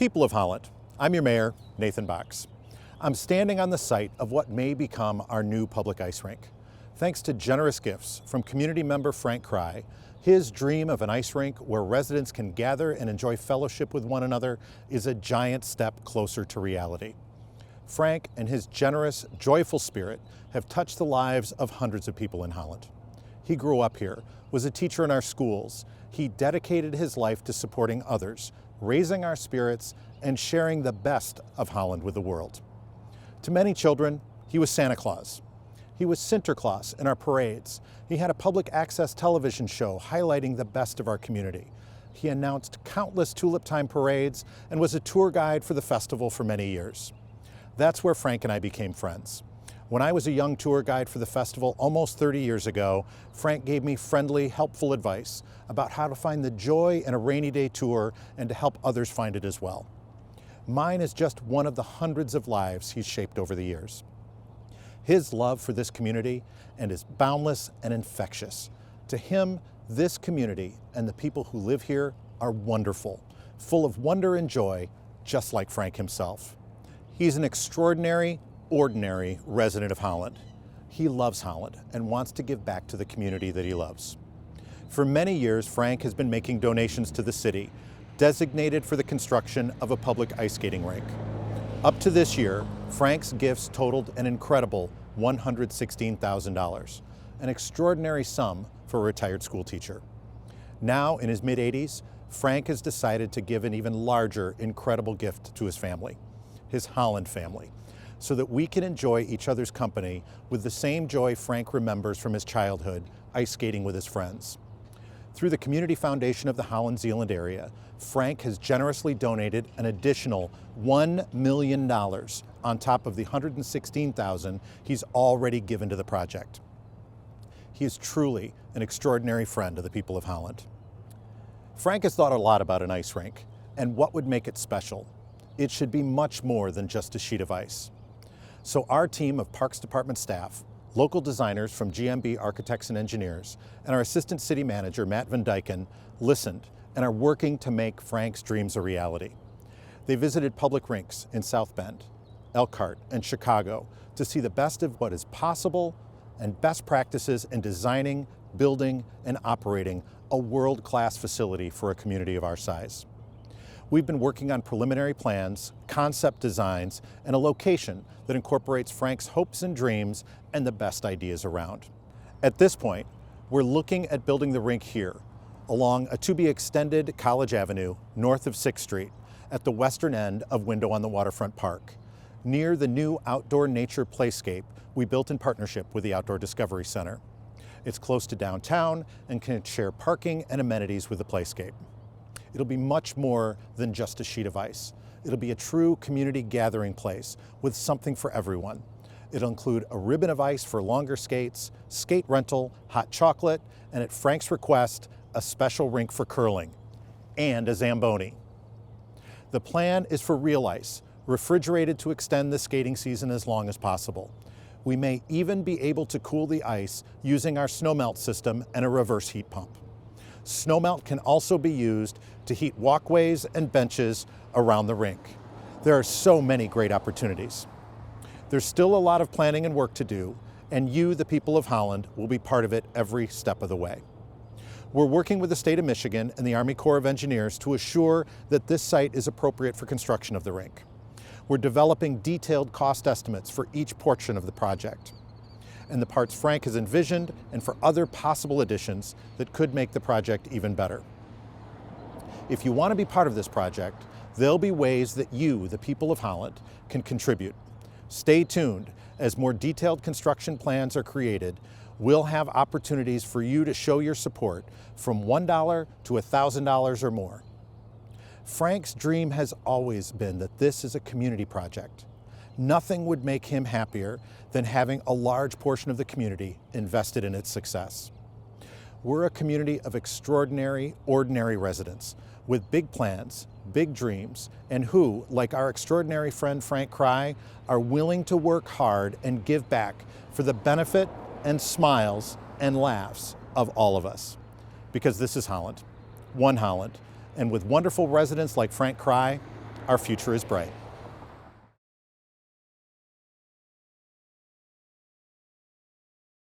People of Holland, I'm your mayor, Nathan Box. I'm standing on the site of what may become our new public ice rink. Thanks to generous gifts from community member Frank Cry, his dream of an ice rink where residents can gather and enjoy fellowship with one another is a giant step closer to reality. Frank and his generous, joyful spirit have touched the lives of hundreds of people in Holland. He grew up here, was a teacher in our schools. He dedicated his life to supporting others, raising our spirits, and sharing the best of Holland with the world. To many children, he was Santa Claus. He was Sinterklaas in our parades. He had a public access television show highlighting the best of our community. He announced countless Tulip Time parades and was a tour guide for the festival for many years. That's where Frank and I became friends. When I was a young tour guide for the festival almost 30 years ago, Frank gave me friendly, helpful advice about how to find the joy in a rainy day tour and to help others find it as well. Mine is just one of the hundreds of lives he's shaped over the years. His love for this community is boundless and infectious. To him, this community and the people who live here are wonderful, full of wonder and joy, just like Frank himself. He's an extraordinary, ordinary resident of Holland. He loves Holland and wants to give back to the community that he loves. For many years, Frank has been making donations to the city, designated for the construction of a public ice skating rink. Up to this year, Frank's gifts totaled an incredible $116,000, an extraordinary sum for a retired school teacher. Now, in his mid-80s, Frank has decided to give an even larger, incredible gift to his family, his Holland family, so that we can enjoy each other's company with the same joy Frank remembers from his childhood, ice skating with his friends. Through the Community Foundation of the Holland-Zeeland area, Frank has generously donated an additional $1 million on top of the $116,000 he's already given to the project. He is truly an extraordinary friend of the people of Holland. Frank has thought a lot about an ice rink and what would make it special. It should be much more than just a sheet of ice. So our team of Parks Department staff, local designers from GMB Architects and Engineers, and our Assistant City Manager, Matt Van Dyken, listened and are working to make Frank's dreams a reality. They visited public rinks in South Bend, Elkhart, and Chicago to see the best of what is possible and best practices in designing, building, and operating a world-class facility for a community of our size. We've been working on preliminary plans, concept designs, and a location that incorporates Frank's hopes and dreams and the best ideas around. At this point, we're looking at building the rink here, along a to-be-extended College Avenue, north of 6th Street, at the western end of Window on the Waterfront Park, near the new outdoor nature playscape we built in partnership with the Outdoor Discovery Center. It's close to downtown and can share parking and amenities with the playscape. It'll be much more than just a sheet of ice. It'll be a true community gathering place with something for everyone. It'll include a ribbon of ice for longer skates, skate rental, hot chocolate, and at Frank's request, a special rink for curling, and a Zamboni. The plan is for real ice, refrigerated to extend the skating season as long as possible. We may even be able to cool the ice using our snowmelt system and a reverse heat pump. Snowmelt can also be used to heat walkways and benches around the rink. There are so many great opportunities. There's still a lot of planning and work to do, and you, the people of Holland, will be part of it every step of the way. We're working with the state of Michigan and the Army Corps of Engineers to assure that this site is appropriate for construction of the rink. We're developing detailed cost estimates for each portion of the project, and the parts Frank has envisioned, and for other possible additions that could make the project even better. If you want to be part of this project, there'll be ways that you, the people of Holland, can contribute. Stay tuned. As more detailed construction plans are created, we'll have opportunities for you to show your support from $1 to $1,000 or more. Frank's dream has always been that this is a community project. Nothing would make him happier than having a large portion of the community invested in its success. We're a community of extraordinary, ordinary residents with big plans, big dreams, and who, like our extraordinary friend Frank Cry, are willing to work hard and give back for the benefit and smiles and laughs of all of us. Because this is Holland, one Holland, and with wonderful residents like Frank Cry, our future is bright.